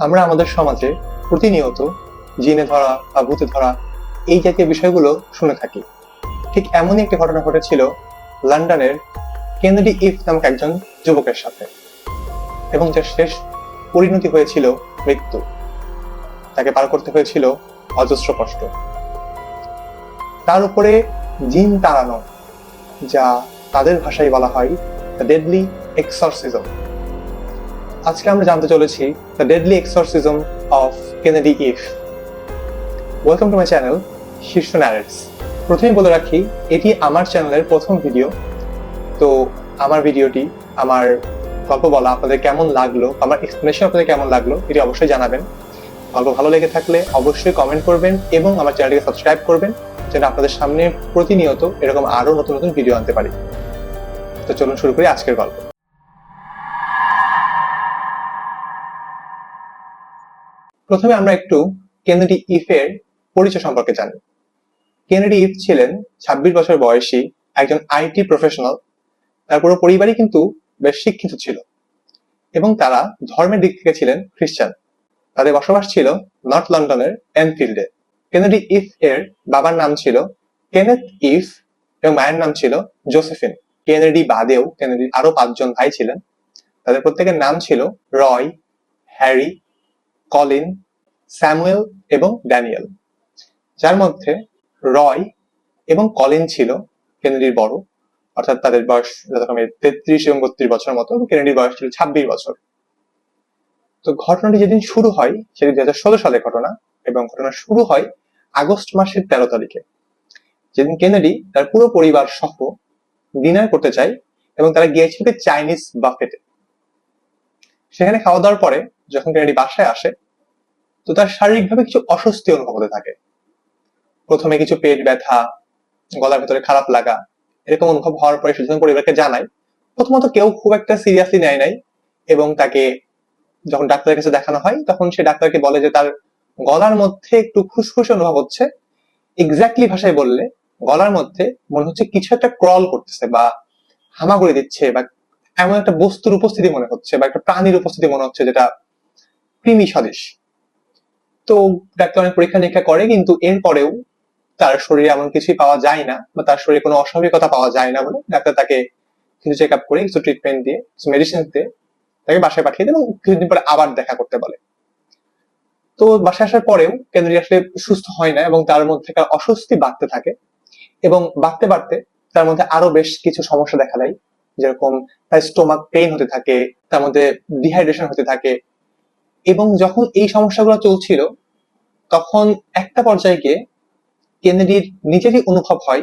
আমরা আমাদের সমাজে প্রতিনিয়ত জিনে ধরা বা ভূতে ধরা এই জাতীয় বিষয়গুলো শুনে থাকি। ঠিক এমনই একটি ঘটনা ঘটেছিল লন্ডনের কেনেডি ইভ নামক একজন যুবকের সাথে, এবং যার শেষ পরিণতি হয়েছিল মৃত্যু। তাকে পার করতে হয়েছিল অজস্র কষ্ট। তার উপরে জিন তাড়ানো, যা তাদের ভাষায় বলা হয় দ্য ডেডলি এক্সরসিজম। আজকে আমরা জানতে চলেছি the deadly exorcism of Kennedy Eve. Welcome to my channel Shirsha narrates. প্রথমেই বলে রাখি, এটি আমার চ্যানেলের প্রথম ভিডিও। তো আমার ভিডিওটি, আমার গল্প বলা আপনাদের কেমন লাগলো, আমার এক্সপ্লেনেশন আপনাদের কেমন লাগলো, এটি অবশ্যই জানাবেন। গল্প ভালো লেগে থাকলে অবশ্যই কমেন্ট করবেন এবং আমার চ্যানেলটিকে সাবস্ক্রাইব করবেন, যেন আপনাদের সামনে প্রতিনিয়ত এরকম আরো নতুন নতুন ভিডিও আনতে পারি। তো চলুন শুরু করি আজকের গল্প। প্রথমে আমরা একটু কেনেডি ইফের পরিচয় সম্পর্কে জানি। কেনেডি ইফ ছিলেন 26 বছর বয়সী একজন আইটি প্রফেশনাল। তার পুরো পরিবারই কিন্তু বেশ শিক্ষিত ছিল এবং তারা ধর্মের দিক থেকে ছিলেন খ্রিস্টান। তাদের বসবাস ছিল নর্থ লন্ডনের এনফিল্ডে। কেনেডি ইফ এর বাবার নাম ছিল কেনেথ ইফ এবং মায়ের নাম ছিল জোসেফিন। কেনেডি বাদেও কেনেডির আরো 5 জন ভাই ছিলেন। তাদের প্রত্যেকের নাম ছিল রয়, হ্যারি, কলিন, স্যামুয়েল এবং ড্যানিয়েল, যার মধ্যে রয় এবং কলিন ছিল কেনেডির বড়, অর্থাৎ তাদের বয়স যথাক্রমে 33 এবং 32 বছর মতো। কেনেডির বয়স ছিল 26 বছর। তো ঘটনাটি যেদিন শুরু হয় সেটি 2016 সালের ঘটনা, এবং ঘটনা শুরু হয় আগস্ট মাসের 13 তারিখে, যেদিন কেনেডি তার পুরো পরিবার সহ ডিনার করতে চায় এবং তারা গিয়েছিল চাইনিজ বাফেটে। সেখানে খাওয়া দাওয়ার পরে যখন কেনেডি বাসায় আসে, তো তার শারীরিকভাবে কিছু অস্বস্তি অনুভব হতে থাকে। প্রথমে কিছু পেট ব্যথা, গলার ভেতরে খারাপ লাগা, এরকম অনুভব হওয়ার পরে সে যখন পরিবারকে জানায়, প্রথমত কেউ খুব একটা সিরিয়াসলি নেয় নাই, এবং তাকে যখন ডাক্তারের কাছে দেখানো হয় তখন সে ডাক্তারকে বলে যে তার গলার মধ্যে একটু খুসখুসে অনুভব হচ্ছে। এক্স্যাক্টলি ভাষায় বললে গলার মধ্যে মনে হচ্ছে কিছু একটা ক্রল করতেছে বা হামাগুড়ি দিচ্ছে, বা এমন একটা বস্তুর উপস্থিতি মনে হচ্ছে, বা একটা প্রাণীর উপস্থিতি মনে হচ্ছে যেটা কৃমি সদৃশ। তো ডাক্তার অনেক পরীক্ষা নিরীক্ষা করে, কিন্তু এরপরেও তার শরীরে এমন কিছুই পাওয়া যায় না, বা তার শরীরে কোনো অস্বাভাবিকতা পাওয়া যায় না বলে ডাক্তার তাকে কিছু চেক আপ করে, কিছু ট্রিটমেন্ট দিয়ে, কিছু মেডিসিন দিয়ে তাকে বাসায় পাঠিয়ে দেয় এবং কিছুদিন পরে আবার দেখা করতে বলে। তো বাসায় আসার পরেও কেনেডি আসলে সুস্থ হয় না, এবং তার মধ্যে অস্বস্তি বাড়তে থাকে, এবং বাড়তে বাড়তে তার মধ্যে আরো বেশ কিছু সমস্যা দেখা দেয়। যেরকম তার স্টোমাক পেইন হতে থাকে, তার মধ্যে ডিহাইড্রেশন হতে থাকে। এবং যখন এই সমস্যাগুলো চলছিল, তখন একটা পর্যায়ে গিয়ে কেনেডির নিজেরই অনুভব হয়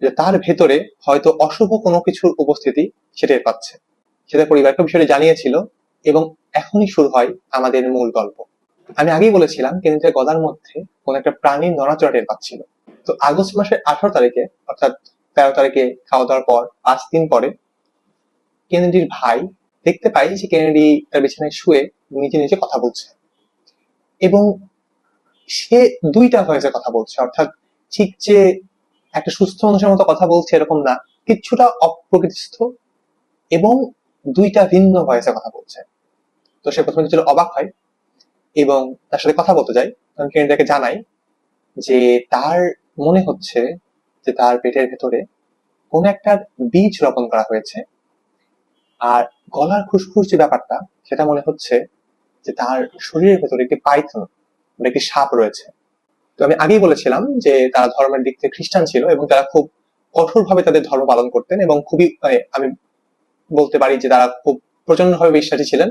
যে তার ভেতরে হয়তো অশুভ কোনো কিছুর উপস্থিতি সে টের পাচ্ছে। সেটা পরিবারকে বিষয়টি জানিয়েছিল, এবং এখনই শুরু হয় আমাদের মূল গল্প। আমি আগেই বলেছিলাম কেনেডির গলার মধ্যে কোন একটা প্রাণীর নড়াচড়া টের পাচ্ছিল। তো আগস্ট মাসের 18 তারিখে, অর্থাৎ 13 তারিখে খাওয়া দাওয়ার পর 5 দিন পরে, কেনেডির ভাই দেখতে পাই যে কেনেডি তার বিছানায় শুয়ে নিজে নিজে কথা বলছে, এবং সে 2টা ভয়েসে কথা বলছে। অর্থাৎ ঠিক যে একটা সুস্থ মানুষের মতো কথা বলছে এরকম না, কিছুটা অপ্রকৃতিস্থ, এবং 2টা ভিন্ন ভয়েসে কথা বলছে। তো সে প্রথমে কিছুটা অবাক হয় এবং তার সাথে কথা বলতে যায়। তখন কেনেডিকে জানাই যে তার মনে হচ্ছে যে তার পেটের ভেতরে কোন একটা বীজ রোপণ করা হয়েছে, আর গলার খুসখুস যে ব্যাপারটা, সেটা মনে হচ্ছে যে তার শরীরের ভেতরে একটি পাইথন, একটি সাপ রয়েছে। তো আমি আগেই বলেছিলাম যে তারা ধর্মের দিক থেকে খ্রিস্টান ছিল, এবং তারা খুব কঠোরভাবে তাদের ধর্ম পালন করতেন, এবং খুবই আমি বলতে পারি যে তারা খুব প্রচন্ডভাবে বিশ্বাসী ছিলেন।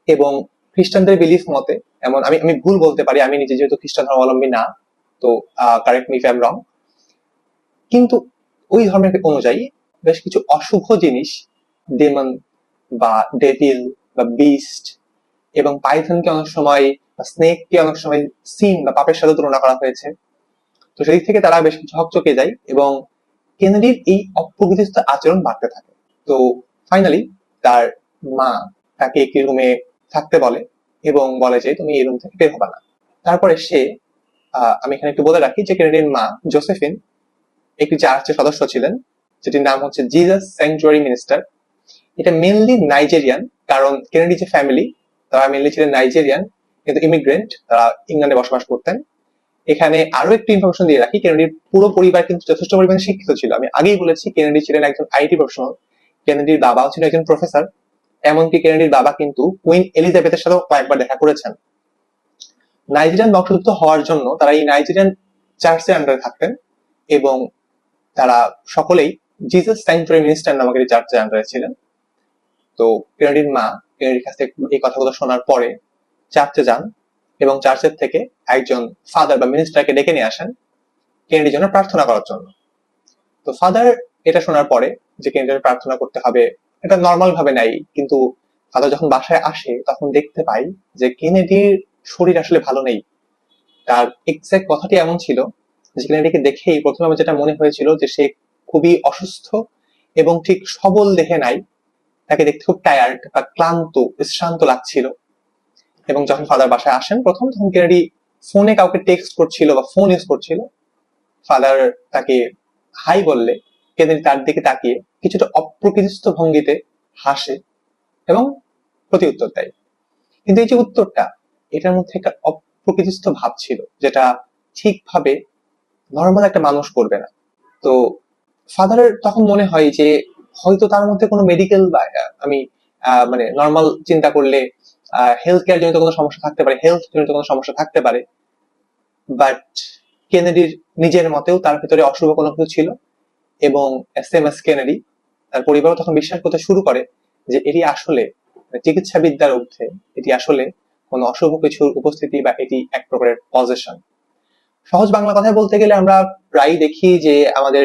এবং খ্রিস্টানদের বিলিফ মতে, এমন আমি আমি ভুল বলতে পারি, আমি নিজে যেহেতু খ্রিস্টান ধর্মাবলম্বী না, তো correct me if I am রং, কিন্তু ওই ধর্মের অনুযায়ী বেশ কিছু অশুভ জিনিস, ডেমন বা ডেভিল বা বিস্ট এবং পাইথনকে অনেক সময়, স্নেককে অনেক সময় সিন বা পাপের সাথে তুলনা করা হয়েছে। তো সেই থেকে তারা বেশ কিছু হকচকে যায়, এবং কেনেডির এই অপ্রকৃতিস্থ আচরণ বাড়তে থাকে। তো ফাইনালি তার মা তাকে একটি রুমে থাকতে বলে, এবং বলে যে তুমি এই রুম থেকে বের হবে না। তারপরে সে, আমি এখানে একটু বলে রাখি যে কেনেডির মা জোসেফিন একটি চার্চের সদস্য ছিলেন, যেটির নাম হচ্ছে জিজাস স্যাংচুয়ারি মিনিস্টার। এটা মেনলি নাইজেরিয়ান, কারণ কেনেডি যে ফ্যামিলি তারা মেনলি ছিলেন নাইজেরিয়ান, কিন্তু ইমিগ্রেন্ট, তারা ইংল্যান্ডে বসবাস করতেন। এখানে আরো একটি ইনফরমেশন দিয়ে রাখি, কেনেডির পুরো পরিবার কিন্তু যথেষ্ট পরিমাণে শিক্ষিত ছিল। আমি আগেই বলেছি কেনেডি ছিলেন একজন আইটি প্রফেশনাল, কেনেডির বাবাও ছিল একজন প্রফেসর। এমনকি কেনেডির বাবা কিন্তু কুইন এলিজাবেথের সাথেও কয়েকবার দেখা করেছেন। নাইজেরিয়ান বংশোদ্ভূত হওয়ার জন্য তারা এই নাইজেরিয়ান চার্চের আন্ডারে থাকতেন এবং তারা সকলেই জিসাস স্যাংচুয়ারি মিনিস্টার নামক একটি চার্চের আন্ডারে ছিলেন। তো কেনেডির মা কেনেডির কাছ থেকে এই কথাগুলো শোনার পরে চার্চে যান এবং চার্চের থেকে একজন ফাদার বা মিনিস্টারকে ডেকে নিয়ে আসেন কেনেডির জন্য প্রার্থনা করার জন্য। তো ফাদার এটা শোনার পরে যে কেনেডির প্রার্থনা করতে হবে, এটা নর্মাল ভাবে নাই, কিন্তু ফাদার যখন বাসায় আসে তখন দেখতে পাই যে কেনেডির শরীর আসলে ভালো নেই। তার এক্সাক্ট কথাটি এমন ছিল যে কেনেডিকে দেখেই প্রথমে আমার যেটা মনে হয়েছিল যে সে খুবই অসুস্থ এবং ঠিক সবল দেখে নাই, তাকে দেখতে খুব টায়ার্ড বা ক্লান্ত, শ্রান্ত লাগছিল। এবং যখন ফাদার বাসায় আসেন প্রথম, তখন কেনেডি ফোনে কাউকে টেক্সট করছিল বা ফোন ইউজ করছিল। ফাদার তাকে হাই বললে কেনেডি তার দিকে তাকিয়ে কিছুটা অপ্রকৃতিস্থ ভঙ্গিতে হাসে এবং প্রতি উত্তর দেয়। কিন্তু এই যে উত্তরটা, এটার মধ্যে একটা অপ্রকৃতিস্থ ভাব ছিল যেটা ঠিকভাবে নর্মাল একটা মানুষ করবে না। তো ফাদারের তখন মনে হয় যে হয়তো তার মধ্যে কোনো মেডিকেল বা আমি মানে নর্মাল চিন্তা করলে হেলথ কেয়ার জনিত কোনো সমস্যা থাকতে পারে, হেলথ জনিত কোনো সমস্যা থাকতে পারে। বাট কেনেডির নিজের মতেও তার ভিতরে অশুভ কোনো কিছু ছিল এবং সেম এস কেনেডি, তার পরিবারও তখন বিশ্বাস করতে শুরু করে যে এটি আসলে চিকিৎসা বিদ্যার ঊর্ধ্বে, এটি আসলে কোনো অশুভ কিছুর উপস্থিতি বা এটি এক প্রকারের পজেশন। সহজ বাংলা কথায় বলতে গেলে আমরা প্রায় দেখি যে আমাদের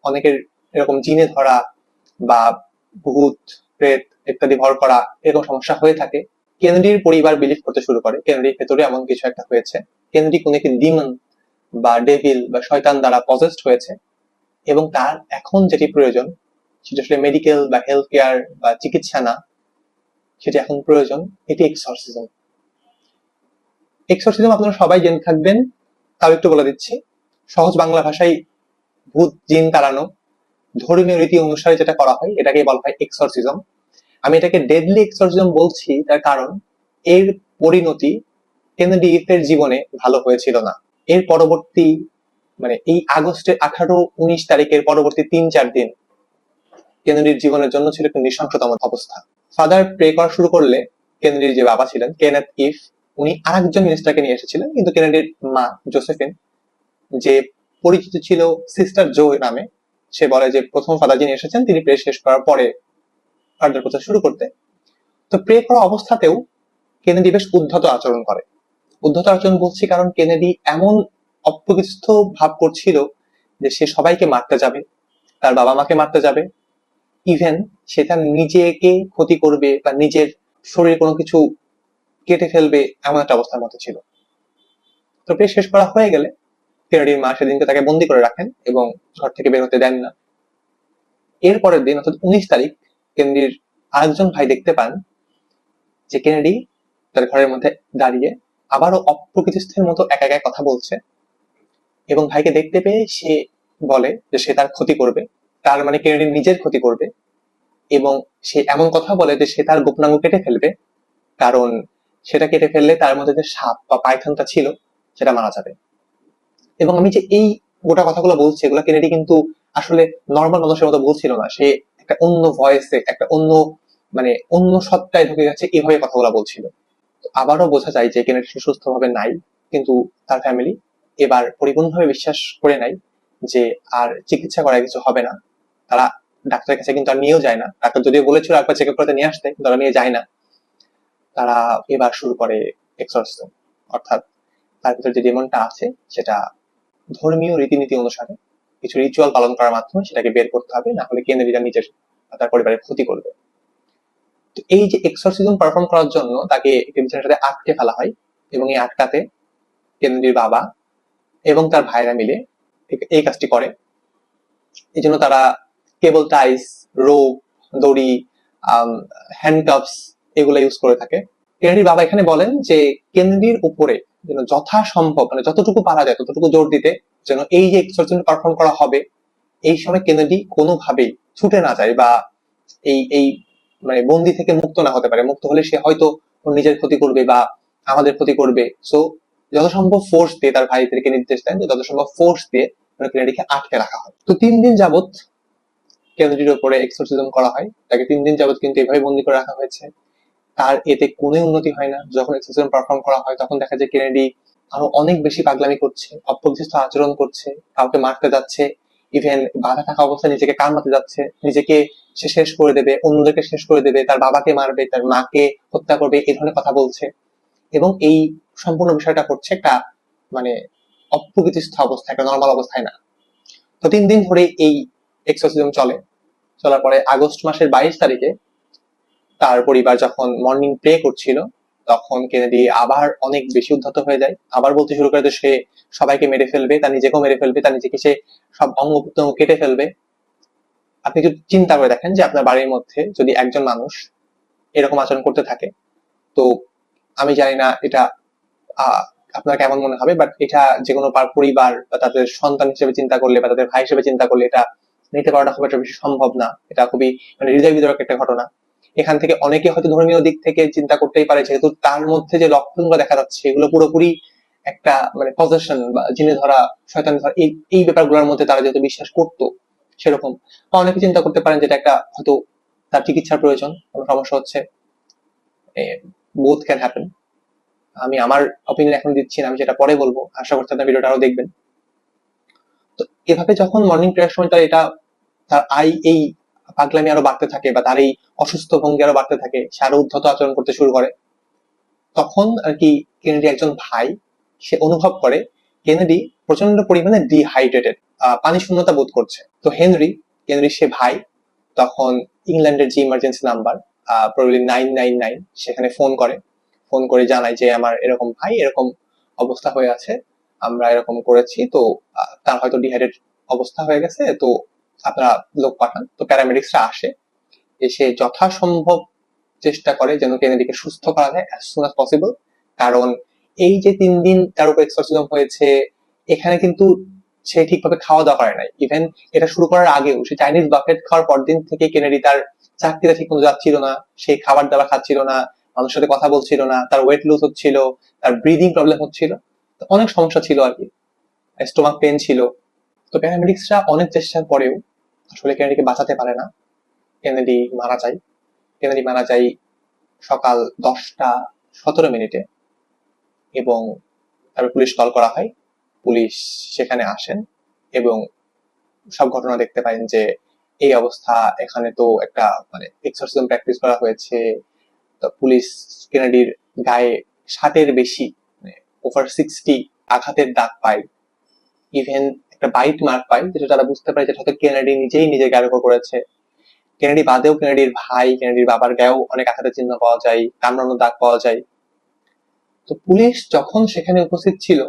অনেকের এরকম জিনে ধরা বা ভূত প্রেত ইত্যাদি ভর করা এরকম সমস্যা হয়ে থাকে। কেনেডির পরিবার বিলিভ করতে শুরু করে কেনেডির ভেতরে এমন কিছু একটা হয়েছে, কেনেডি কোন একটি ডিমন বা ডেভিল বা শয়তান দ্বারা পজেসড হয়েছে এবং তার এখন যেটি প্রয়োজন সেটা আসলে মেডিকেল বা হেলথ কেয়ার বা চিকিৎসা না, সেটি এখন প্রয়োজন এটি এক্সরসিজম। এক্সরসিজম আপনারা সবাই জেনে থাকবেন, তাও একটু বলে দিচ্ছি সহজ বাংলা ভাষায়। ভূত জিন তাড়ানো, ধর্মীয় রীতি অনুসারে যেটা করা হয় এটাকে বলা হয় এক্সরসিজম। আমি এটাকে ডেডলি এক্সরসিজম বলছি তার কারণ এর পরিণতি কেনেডি ইফের জীবনে ভালো হয়েছিল না। এর পরবর্তী মানে এই আগস্টের 18-19 তারিখের পরবর্তী 3-4 দিন কেনেডির জীবনের জন্য ছিল একটি নৃশংসতম অবস্থা। ফাদার প্রে করা শুরু করলে কেনেডির যে বাবা ছিলেন কেনেথ ইফ, উনি আরেকজন মিনিস্টারকে নিয়ে এসেছিলেন, কিন্তু কেনেডির মা জোসেফিন, যে পরিচিত ছিল সিস্টার জো নামে, সে বলে যে প্রথম ফাদার যিনি এসেছেন তিনি প্রে শেষ করার পরে ফাদার প্রচার শুরু করতে। তো প্রে করা অবস্থাতেও কেনেডি বেশ উদ্ধত আচরণ করে। উদ্ধত আচরণ বলছি কারণ কেনেডি এমন অপ্রকৃতিস্থ ভাব করছিল যে সে সবাইকে মারতে যাবে, তার বাবা মাকে মারতে যাবে, ইভেন সে তার নিজেকে ক্ষতি করবে বা নিজের শরীরে কোনো কিছু কেটে ফেলবে, এমন একটা অবস্থার মতো ছিল। তো প্রে শেষ করা হয়ে গেলে কেনেডির মা সেদিনকে তাকে বন্দি করে রাখেন এবং ঘর থেকে বের হতে দেন না। এর পরের দিন অর্থাৎ 19 তারিখ কেনেডির আরেকজন ভাই দেখতে পান যে কেনেডি তার ঘরের মধ্যে দাঁড়িয়ে আবারও অপ্রকৃতিস্থের মতো একা একা কথা বলছে এবং ভাইকে দেখতে পেয়ে সে বলে যে সে তার ক্ষতি করবে, তার মানে কেনেডির নিজের ক্ষতি করবে, এবং সে এমন কথা বলে যে সে তার গোপনাঙ্গ কেটে ফেলবে, কারণ সেটা কেটে ফেললে তার মধ্যে যে সাপ বা পাইথনটা ছিল সেটা মারা যাবে। এবং আমি যে এই গোটা কথাগুলো বলছি এগুলো কেনেডি কিন্তু আসলে নর্মাল মানুষের মতো বলছিল না, সে একটা অন্য ভয়েসে, একটা অন্য মানে অন্য সত্তায় ঢুকে গেছে, এভাবে কথাগুলো বলছিল। আবারও বোঝা যায় যে কেনেডি সুস্থ ভাবে নাই, কিন্তু তার ফ্যামিলি এবার পরিপূর্ণভাবে বিশ্বাস করে নাই যে আর চিকিৎসা করা কিছু হবে না। তারা ডাক্তারের কাছে কিন্তু আর নিয়েও যায় না, ডাক্তার যদিও বলেছিল একবার চেক আপ করতে নিয়ে আসতে, কিন্তু তারা নিয়ে যায় না। তারা এবার শুরু করে এক্সরসিজম, অর্থাৎ তার ভিতরে যে ডেমনটা আছে সেটা ধর্মীয় রীতিনীতি অনুসারে কিছু রিচুয়াল পালন করার মাধ্যমে সেটাকে বের করতে হবে, না হলে কেনেডিরা নিজের তার পরিবারের ক্ষতি করবে। তো এই যে এক্সরসিজম পারফর্ম করার জন্য তাকে একটি বিছানার সাথে আটকে ফেলা হয় এবং এই আটকাতে কেনেডির বাবা এবং তার ভাইরা মিলে এই কাজটি করে। এই জন্য তারা কেবল টাইস, রোপ, দড়ি, হ্যান্ডকাপস এগুলো ইউজ করে থাকে। কেনেডির বাবা এখানে বলেন যে কেনেডির উপরে যেন যথাসম্ভব মানে যতটুকু পারা যায় ততটুকু জোর দিতে, যেন এই যে এক্সরসিজম পারফর্ম করা হবে এই সময় কেনেডি কোনোভাবেই ছুটে না যায় বা এই এই মানে বন্দি থেকে মুক্ত না হতে পারে। মুক্ত হলে সে হয়তো নিজের ক্ষতি করবে বা আমাদের ক্ষতি করবে। সো যত সম্ভব ফোর্স দিয়ে তার ভাইদেরকে নির্দেশ দেন যে যত সম্ভব ফোর্স দিয়ে কেনেডিকে আটকে রাখা হয়। তো 3 দিন যাবত কেনেডির উপরে এক্সোরসিজম করা হয়, তাকে 3 দিন যাবত কিন্তু এভাবে বন্দি করে রাখা হয়েছে। তার এতে কোনো উন্নতি হয় না। যখন এক্সোরসিজম পারফর্ম করা হয় তখন দেখা যায় কেনেডি আরো অনেক বেশি পাগলামি করছে, অপ্রকৃষ্ট আচরণ করছে, কাউকে মারতে যাচ্ছে, ইভেন বাধা থাকা অবস্থায় নিজেকে কামড়াতে যাচ্ছে, নিজেকে সে শেষ করে দেবে, অন্যদেরকে শেষ করে দেবে, তার বাবাকে মারবে, তার মাকে হত্যা করবে, এই ধরনের কথা বলছে। এবং এই সম্পূর্ণ বিষয়টা করছে একটা মানে অপ্রকৃতিস্থ অবস্থা, একটা নর্মাল অবস্থায় না। তো 3 দিন ধরে এই এক্সোরসিজম চলার পরে আগস্ট মাসের 22 তারিখে তার পরিবার যখন মর্নিং প্রে করছিল তখন কেনেডি আবার অনেক বেশি উদ্ধত হয়ে যায়, আবার বলতে শুরু করে যে সে সবাইকে মেরে ফেলবে, তার নিজেকেও মেরে ফেলবে, তার নিজেকে সে সব অঙ্গ প্রত্যঙ্গ কেটে ফেলবে। আপনি যদি চিন্তা করে দেখেন যে আপনার বাড়ির মধ্যে যদি একজন মানুষ এরকম আচরণ করতে থাকে, তো আমি জানি না এটা আহ আপনার কেমন মনে হবে, বাট এটা যে কোনো পরিবার বা তাদের সন্তান হিসেবে চিন্তা করলে বা তাদের ভাই হিসেবে চিন্তা করলে এটা নিতে পারাটা খুব একটা বেশি সম্ভব না। এটা খুবই হৃদয় বিদারক একটা ঘটনা। এখান থেকে অনেকে হয়তো ধর্মীয় দিক থেকে চিন্তা করতেই পারে, যেহেতু তার মধ্যে যে লক্ষণগুলো দেখা যাচ্ছে এগুলো পুরোপুরি একটা পজেশন বা জিনে ধরা, শয়তান ধরা, এই ব্যাপারগুলোর মধ্যে তারা যেহেতু বিশ্বাস করতো সেরকম। বা অনেকে চিন্তা করতে পারেন যেটা একটা হয়তো তার চিকিৎসার প্রয়োজন, কোনো সমস্যা হচ্ছে। Both can happen. আমি আমার অপিনিয়ন এখন দিচ্ছি না, আমি যেটা পরে বলবো, আশা করছি আপনার ভিডিওটা আরো দেখবেন। তো এভাবে যখন মর্নিং প্রেয়ার সময় তার এই পাগলামি আরো বাড়তে থাকে বা তার এই অসুস্থ ভঙ্গি আরো বাড়তে থাকে, সে আরো উদ্ধত আচরণ করতে শুরু করে, তখন আর কি কেনেডি একজন ভাই সে অনুভব করে কেনেডি প্রচন্ড পরিমাণে ডিহাইড্রেটেড, পানি শূন্যতা বোধ করছে। তো কেনেডি সে ভাই তখন ইংল্যান্ডের যে ইমার্জেন্সি নাম্বার প্রবাবলি 999 সেখানে ফোন করে জানায় যে আমার এরকম ভাই এরকম অবস্থা হয়ে আছে, আমরা এরকম করেছি, তো তার হয়তো ডিহাইড্রেট অবস্থা হয়ে গেছে, তো আপনারা লোক পাঠান। তো প্যারামেডিক্সরা আসে, এসে যথাসম্ভব চেষ্টা করে যেন কেনেডিকে সুস্থ করা যায় অ্যাজ সুন অ্যাজ পসিবল। কারণ এই যে 3 দিন তার উপর এক্সোরসিজম হয়েছে, এখানে কিন্তু সে ঠিকভাবে খাওয়া দাওয়া করে নাই। ইভেন এটা শুরু করার আগেও সে চাইনিজ বাফেট খাওয়ার পরদিন থেকে কেনেডি তার চাকরিটা ঠিক মতো যাচ্ছিল না, সে খাবার দাবার খাচ্ছিল না, মানুষের সাথে কথা বলছিল না, তার ওয়েট লুজ হচ্ছিল, তার ব্রিদিং প্রবলেম হচ্ছিল, অনেক সমস্যা ছিল আর কি, স্টোমাক পেন ছিল। তো প্যারামেডিক্সরা অনেক চেষ্টার পরেও আসলে কেনেডিকে বাঁচাতে পারে না। কেনেডি মারা যায়। কেনেডি মারা যায় সকাল 10টা 17 মিনিটে, এবং তারপর পুলিশ কল করা হয়। পুলিশ সেখানে আসেন এবং সব ঘটনা দেখতে পারেন যে এই অবস্থা, এখানে তো একটা এক্সোরসিজম প্র্যাকটিস করা হয়েছে। তো পুলিশ কেনেডির গায়ে 60-এর বেশি, ওভার 60 আঘাতের দাগ পায়, ইভেন একটা বাইট মার্ক পায়, যেটা তারা বুঝতে পারে যে হয়তো কেনেডি নিজেই নিজের গায়ের উপর করেছে। কেনেডি বাদেও কেনেডির ভাই, কেনেডির বাবার গায়েও অনেক আঘাতের চিহ্ন পাওয়া যায়, কামড়ানোর দাগ পাওয়া যায়। তো পুলিশ যখন সেখানে উপস্থিত ছিল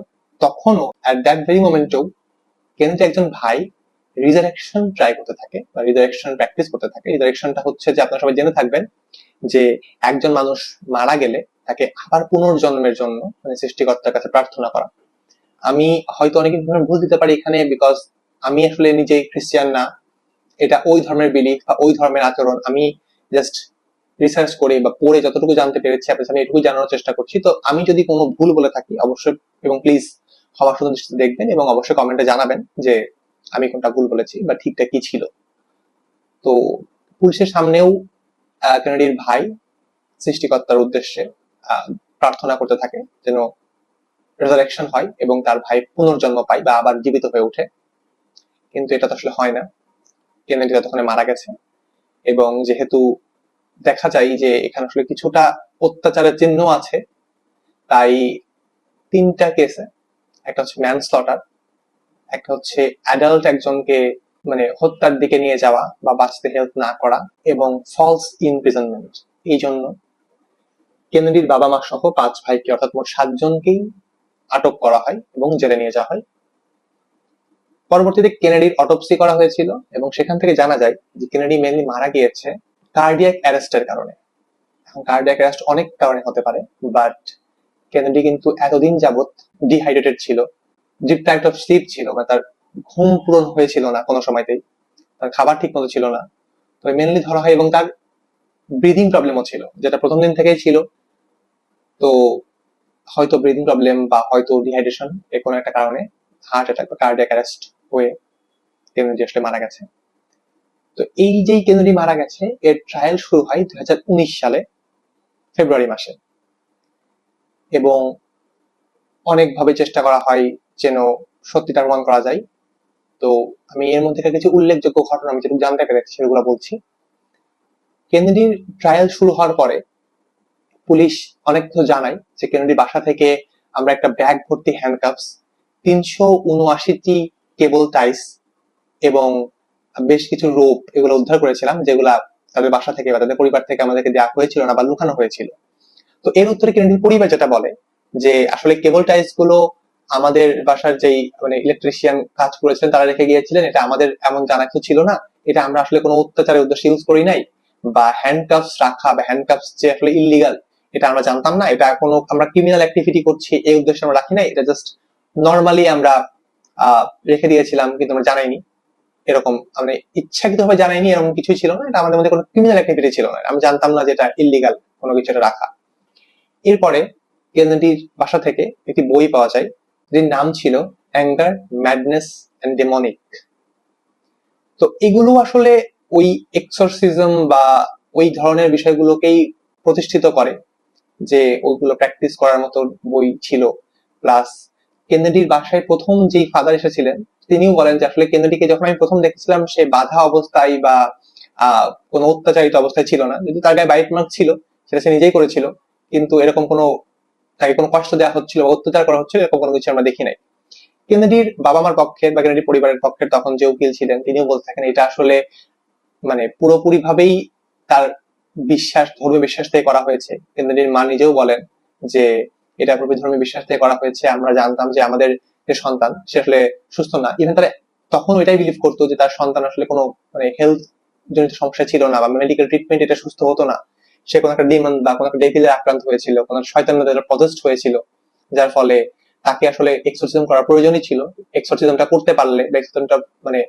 তখনও অ্যাট দ্যাট ভেরি মোমেন্টেও কেনেডি একজন ভাই রিজারেকশন ট্রাই করতে থাকে বা রিজারেকশন প্র্যাকটিস করতে থাকে। রিজারেকশনটা হচ্ছে যে আপনারা সবাই জেনে থাকবেন যে একজন মানুষ মারা গেলে তাকে আবার পুনর্জন্মের জন্য সৃষ্টিকর্তার কাছে প্রার্থনা করা। আমি হয়তো অনেক ভুল দিতে পারি এখানে, বিকজ আমি আসলে নিজে খ্রিস্টিয়ান না, এটা ওই ধর্মের বিলিফ বা ওই ধর্মের আচরণ। আমি জাস্ট রিসার্চ করে বা পড়ে যতটুকু জানতে পেরেছি আপনার আমি এটুকু জানানোর চেষ্টা করছি। তো আমি যদি কোনো ভুল বলে থাকি অবশ্যই এবং প্লিজ ক্ষমা সুন্দর দৃষ্টিতে দেখবেন এবং অবশ্যই কমেন্টে জানাবেন যে আমি কোনটা ভুল বলেছি বা ঠিকটা কি ছিল। তো পুলিশের সামনেও কেনেডির ভাই সৃষ্টিকর্তার উদ্দেশ্যে প্রার্থনা করতে থাকে যেন রেজারেকশন হয় এবং তার ভাই পুনর্জন্ম পায় বা আবার জীবিত হয়ে ওঠে। কিন্তু এটা তো আসলে হয় না, কেনেডি ততক্ষণে মারা গেছে। এবং যেহেতু দেখা যায় যে এখানে আসলে কিছুটা অত্যাচারের চিহ্ন আছে, তাই 3টা কেসে, একটা হচ্ছে ম্যানস্লটার, একটা হচ্ছে অ্যাডাল্ট একজনকে হত্যার দিকে নিয়ে যাওয়া বা বাঁচতে হেল্প না করা, এবং ফলস ইমপ্রিজনমেন্ট। এই জন্য কেনেডির বাবা মা সহ 5 ভাইকে অর্থাৎ মোট 7জনকেই আটক করা হয় এবং জেলে নিয়ে যাওয়া হয়। পরবর্তীতে কেনেডির অটোপসি করা হয়েছিল এবং সেখান থেকে জানা যায় যে কেনেডি মেনলি মারা গিয়েছে কার্ডিয়াক অ্যারেস্টের কারণে। এখন কার্ডিয়াক অ্যারেস্ট অনেক কারণে হতে পারে, বাট কেনেডি কিন্তু এতদিন যাবত ডিহাইড্রেটেড ছিল, ডিপ্রাইভড অফ স্লিপ ছিল, তার ঘুম পূরণ হয়েছিল না কোনো সময়তেই, তার খাবার ঠিক মতো ছিল না। তো মেনলি ধরা হয় এবং তার ব্রিদিং প্রবলেমও ছিল, যেটা প্রথম দিন থেকেই ছিল। তো হয়তো ব্রিদিং প্রবলেম বা হয়তো ডিহাইড্রেশন এর কোনো একটা কারণে হার্ট অ্যাটাক বা কার্ডিয়াক অ্যারেস্ট হয়ে কেনেডি আসলে মারা গেছে। তো এই যে কেনেডি মারা গেছে এর ট্রায়াল শুরু হয় 2019 সালে ফেব্রুয়ারি মাসে, এবং অনেকভাবে চেষ্টা করা হয় যেন সত্যিটা প্রমাণ করা যায়। তো আমি এর মধ্যে কিছু উল্লেখযোগ্য ঘটনা আমি যেটুকু জানতে পেরেছি সেগুলো বলছি। কেনেডির ট্রায়াল শুরু হওয়ার পরে পুলিশ অনেক কিছু জানায় যে কেনেডির বাসা থেকে আমরা একটা ব্যাগ ভর্তি হ্যান্ডকাপস, 379টি কেবল টাইস এবং বেশ কিছু রোপ এগুলো উদ্ধার করেছিলাম, যেগুলা তাদের বাসা থেকে বা তাদের পরিবার থেকে আমাদেরকে দেওয়া হয়েছিল না বা লুকানো হয়েছিল। তো এর উত্তরে কেনেডির পরিবার যেটা বলে যে আসলে কেবল টাইস গুলো আমাদের বাসার যেই মানে ইলেকট্রিশিয়ান কাজ করেছিলেন তারা রেখে গিয়েছিলেন, এটা আমাদের এমন জানা কিছু ছিল না, এটা আমরা আসলে কোনো অত্যাচারের উদ্দেশ্যে ইউজ করি নাই, বা হ্যান্ডকাপস রাখা বা হ্যান্ডকাপস যে আসলে ইললিগাল এটা আমরা জানতাম না, এটা কোনো আমরা ক্রিমিনাল অ্যাক্টিভিটি করছি এই উদ্দেশ্যে আমরা রাখি নাই, এটা জাস্ট নর্মালি আমরা রেখে দিয়েছিলাম কিন্তু আমরা জানাইনি, এরকম মানে ইচ্ছাকৃতভাবে জানাইনি এরকম কিছুই ছিল না, এটা আমাদের মধ্যে কোনো ক্রিমিনাল অ্যাক্টিভিটি ছিল না, আমি জানতাম না যে এটা ইললিগাল কোনো কিছু এটা রাখা। এরপরে কেনেডির বাসা থেকে একটি বই পাওয়া যায় যেটির নাম ছিল অ্যাঙ্গার, ম্যাডনেস এন্ড ডেমনিক। তো এগুলো আসলে ওই এক্সরসিজম বা ওই ধরনের বিষয়গুলোকেই প্রতিষ্ঠিত করে যে ওইগুলো প্র্যাকটিস করার মতো বই ছিল। প্লাস কেনেডির বাসায় প্রথম যেই ফাদার এসেছিলেন তিনিও বলেন যে আসলে কেনেডিকে যখন আমি প্রথম দেখেছিলাম সে বাধা অবস্থায় বা কোনো অত্যাচারিত অবস্থায় ছিল না, যদি তার গায়ে বাইট মার্ক ছিল সেটা সে নিজেই করেছিল, কিন্তু এরকম কোনো তাকে কোনো কষ্ট দেওয়া হচ্ছিল বা অত্যাচার করা হচ্ছিল এরকম কোনো কিছু আমরা দেখি নাই। কেনেডির বাবা মার পক্ষে বা কেনেডির পরিবারের পক্ষে তখন যে উকিল ছিলেন তিনিও বলতে থাকেন এটা আসলে মানে পুরোপুরি ভাবেই তার বিশ্বাস, ধর্মীয় বিশ্বাস থেকে করা হয়েছে। কেনেডির মা নিজেও বলেন যে এটা পুরোপুরি ধর্মীয় বিশ্বাস থেকে করা হয়েছে, আমরা জানতাম যে আমাদের যে সন্তান সে আসলে সুস্থ না, ইভেন তারা তখন এটাই বিলিভ করতো যে তার সন্তান আসলে কোনো মানে হেলথ জনিত সমস্যা ছিল না বা মেডিকেল ট্রিটমেন্ট এটা সুস্থ হতো না, সে কোনো একটা ডিমন বা কোনো একটা ডেভিলে আক্রান্ত হয়েছিল, কোনো শয়তানের দ্বারা পজেসড হয়েছিল, যার ফলে তাকে আসলে এক্সোরসিজম করার প্রয়োজনই ছিল। এক্সোরসিজমটা করতে পারলে বা এক্সোরসিজমটা মানে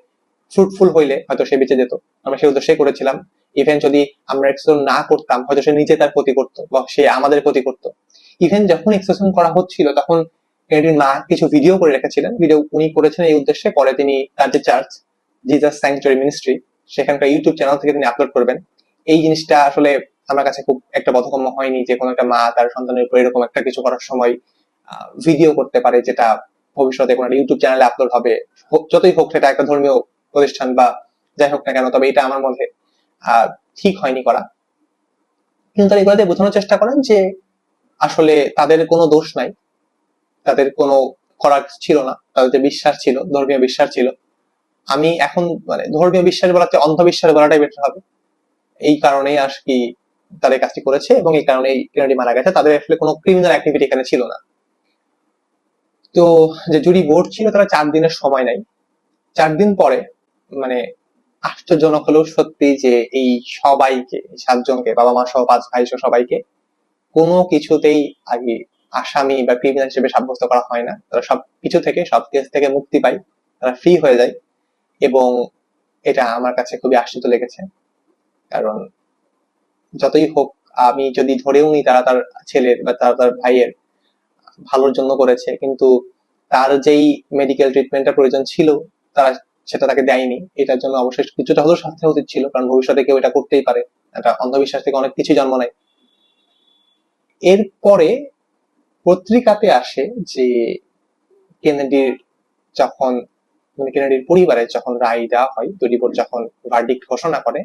ফ্রুটফুল হইলে হয়তো সে বেঁচে যেত, আমরা সেই উদ্দেশ্যে করেছিলাম। ইভেন যদি আমরা এক্সোরসিজম না করতাম হয়তো সে নিজে তার ক্ষতি করতো বা সে আমাদের ক্ষতি করতো। ইভেন যখন এক্সোরসিজম করা হচ্ছিল তখন কেনেডির মা কিছু ভিডিও করে রেখেছিলেন, ভিডিও উনি করেছেন এই উদ্দেশ্যে, পরে তিনি তার যে চার্চ জিজাস স্যাংচুয়ারি মিনিস্ট্রি সেখানকার ইউটিউব চ্যানেল থেকে তিনি আপলোড করবেন। এই জিনিসটা আসলে আমার কাছে খুব একটা বোধগম্য হয়নি যে কোনো একটা মা তার সন্তানের উপর এরকম একটা কিছু করার সময় ভিডিও করতে পারে যেটা ভবিষ্যতে কোনো একটা ইউটিউব চ্যানেলে আপলোড হবে, যতই হোক সেটা একটা ধর্মীয় প্রতিষ্ঠান বা যাই হোক না কেন, তবে এটা আমার মধ্যে ঠিক হয়নি করা। কিন্তু তারা এগুলোতে বোঝানোর চেষ্টা করেন যে আসলে তাদের কোনো দোষ নাই, তাদের কোনো করার ছিল না, তাদের যে বিশ্বাস ছিল ধর্মীয় বিশ্বাস ছিল, আমি এখন মানে ধর্মীয় বিশ্বাস বলাতে অন্ধবিশ্বাস বলাটাই বেটার হবে, এই কারণেই আর কি তাদের কাজটি করেছে এবং এই কারণেই কেনেডি মারা গেছে, তাদের আসলে কোনো ক্রিমিনাল অ্যাক্টিভিটি এখানে ছিল না। তো যে জুরি বোর্ড ছিল তারা 4 দিনের সময় নেয়। 4 দিন পরে মানে আশ্চর্যজনক হলেও সত্যি যে এই সবাইকে 7 জনকে বাবা মা সহ 5 ভাই সহ সবাইকে কোনো কিছুতেই আগে আসামি বা ক্রিমিনাল হিসেবে সাব্যস্ত করা হয় না, তারা সব কিছু থেকে সব কেস থেকে মুক্তি পায়, তারা ফ্রি হয়ে যায়। এবং এটা আমার কাছে খুবই আশ্চর্য লেগেছে, কারণ যতই হোক আমি যদি ধরেও নি তারা তার ছেলের বা তার ভাইয়ের ভালোর জন্য করেছে, কিন্তু তার যেই মেডিকেল ট্রিটমেন্টের প্রয়োজন ছিল তারা সেটা তাকে দেয়নি, এটার জন্য অবশ্যই কিছুটা হলেও শাস্তি হওয়া উচিত ছিল, কারণ ভবিষ্যতে কেউ এটা করতেই পারে, এটা অন্ধবিশ্বাস থেকে অনেক কিছু জন্ম নেয়। এরপরে পত্রিকাতে আসে যে কেনেডির যখন মানে কেনেডির পরিবারে যখন রায় দেওয়া হয়, জুরি বোর্ড যখন ভার্ডিক্ট ঘোষণা করে,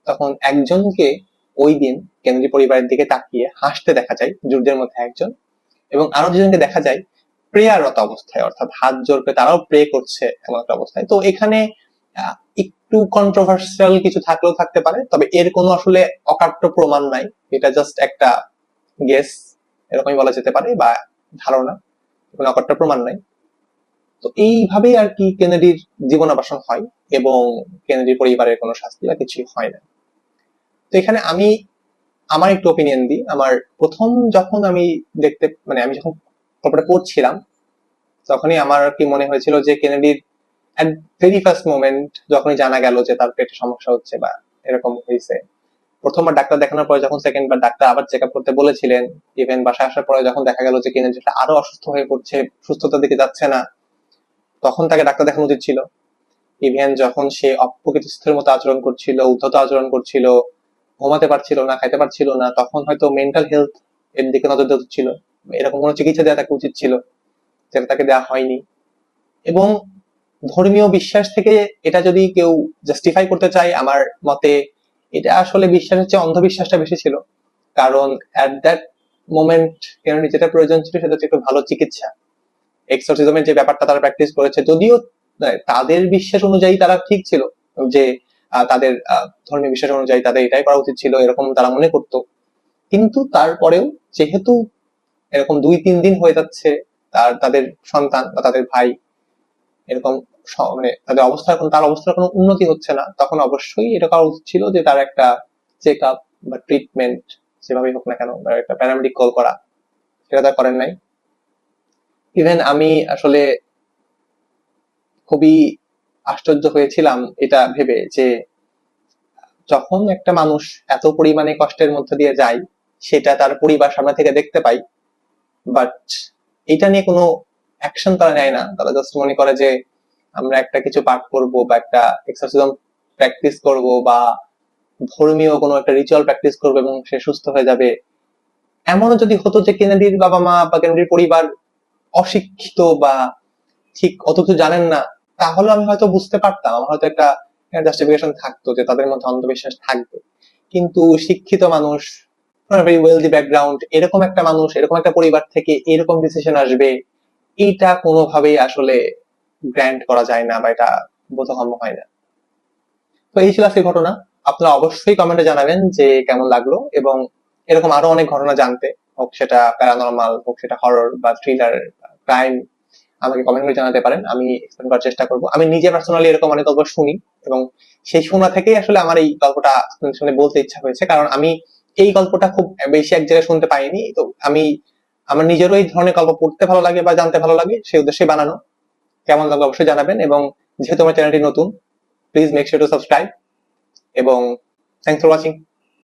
তখন একজনকে ওই দিন কেনেডি পরিবারের দিকে তাকিয়ে হাসতে দেখা যায় জুরিদের মধ্যে একজন, এবং আরো দুজনকে দেখা যায় প্রেয়াররত অবস্থায়, অর্থাৎ হাত জোর করে তারাও প্রে করছে এমন একটা অবস্থায়। তো এখানে একটু কন্ট্রোভার্সিয়াল কিছু থাকলেও থাকতে পারে, তবে এর কোনো আসলে অকাট্য প্রমাণ নাই, এটা জাস্ট একটা গেস এরকমই বলা যেতে পারে বা ধারণা, কোনো অকাট্য প্রমাণ নাই। তো এইভাবেই আর কি কেনেডির জীবনাবসান হয় এবং কেনেডির পরিবারের কোনো শাস্তি বা কিছুই হয় না। তো এখানে আমি আমার একটু ওপিনিয়ন দিই। আমার প্রথম যখন আমি দেখতে মানে আমি যখন গল্পটা পড়ছিলাম তখনই আমার আর কি মনে হয়েছিল যে কেনেডির এট ভেরি ফার্স্ট মোমেন্ট যখনই জানা গেল যে তার পেটে সমস্যা হচ্ছে বা এরকম হয়েছে, প্রথমবার ডাক্তার দেখানোর পরে যখন সেকেন্ড বার ডাক্তার আবার চেক আপ করতে বলেছিলেন, ইভেন বাসায় আসার পরে যখন দেখা গেল যে কেনেডিটা আরো অসুস্থ হয়ে পড়ছে, সুস্থতার দিকে যাচ্ছে না, তখন তাকে ডাক্তার দেখানো উচিত ছিল। ইভেন যখন সে অপ্রকৃতিস্থের মতো আচরণ করছিল, উদ্ধত আচরণ করছিল, ঘুমাতে পারছিল না, খাইতে পারছিল না, তখন হয়তো মেন্টাল হেলথ এর দিকে নজর দেওয়া উচিত ছিল। এরকম কোনো চিকিৎসা দেওয়া তাকে উচিত ছিল, যেটা তাকে দেওয়া হয়নি। এবং ধর্মীয় বিশ্বাস থেকে এটা যদি কেউ জাস্টিফাই করতে চায়, আমার মতে এটা আসলে বিশ্বাসের চেয়ে অন্ধবিশ্বাসটা বেশি ছিল। কারণ অ্যাট দ্যাট মোমেন্ট কেননা যেটা প্রয়োজন ছিল সেটা হচ্ছে একটু ভালো চিকিৎসা। এক্সোরসিজমের যে ব্যাপারটা তারা প্র্যাকটিস করেছে, যদিও তাদের বিশ্বাস অনুযায়ী তারা ঠিক ছিল, যে তাদের ধর্মীয় বিশ্বাস অনুযায়ী তাদের এটাই করা উচিত ছিল, এরকম তারা মনে করতো। কিন্তু তারপরেও যেহেতু এরকম 2-3 দিন হয়ে যাচ্ছে, তাদের সন্তান বা তাদের ভাই এরকম মানে তাদের অবস্থা এখন, তার অবস্থার কোনো উন্নতি হচ্ছে না, তখন অবশ্যই এটা করা উচিত ছিল যে তার একটা চেক আপ বা ট্রিটমেন্ট যেভাবেই হোক না কেন, বা একটা প্যারামেডিক কল করা, সেটা তারা করেন নাই। ইভেন আমি আসলে খুবই আশ্চর্য হয়েছিলাম এটা ভেবে যে যখন একটা মানুষ এত পরিমাণে কষ্টের মধ্যে দিয়ে যায়, সেটা তার পরিবার সামনে থেকে দেখতে পাই, বাট এটা নিয়ে কোনো অ্যাকশন তারা নেয় না। তারা জাস্ট মনে করে যে আমরা একটা কিছু পাঠ করব বা একটা এক্সারসাইজ প্র্যাকটিস করব বা ধর্মীয় কোনো একটা রিচুয়াল প্র্যাকটিস করবো এবং সে সুস্থ হয়ে যাবে। এমনও যদি হতো যে কেনেডির বাবা মা বা কেনেডির পরিবার অশিক্ষিত বা ঠিক অত কিছু জানেন না, তাহলে আমি হয়তো বুঝতে পারতাম, আমার হয়তো একটা জাস্টিফিকেশন থাকতো যে তাদের মধ্যে অন্ধবিশ্বাস থাকবে। কিন্তু শিক্ষিত মানুষ, ভেরি ওয়েলদি ব্যাকগ্রাউন্ড, এরকম একটা মানুষ, এরকম একটা পরিবার থেকে এরকম ডিসিশন আসবে, এইটা কোনোভাবেই আসলে গ্র্যান্ট করা যায় না বা এটা বোধগম্য হয় না। তো এই ছিল আজকের ঘটনা। আপনারা অবশ্যই কমেন্টে জানাবেন যে কেমন লাগলো, এবং এরকম আরো অনেক ঘটনা জানতে, হোক সেটা প্যারানরমাল, হোক সেটা হরর বা থ্রিলার, ক্রাইম, আমাকে কমেন্ট করে জানাতে পারেন। আমি এক্সপ্লেন করার চেষ্টা করব। আমি নিজে পার্সোনালি এরকম অনেক গল্প শুনি, এবং সেই শোনা থেকেই আসলে আমার এই গল্পটা শুনে বলতে ইচ্ছা হয়েছে, কারণ আমি এই গল্পটা খুব বেশি এক জায়গায় শুনতে পাইনি। তো আমি আমার নিজেরও এই ধরনের গল্প পড়তে ভালো লাগে বা জানতে ভালো লাগে, সেই উদ্দেশ্যে বানানো। কেমন লাগলো অবশ্যই জানাবেন, এবং যেহেতু আমার চ্যানেলটি নতুন, please make sure to subscribe, এবং থ্যাংকস ফর ওয়াচিং।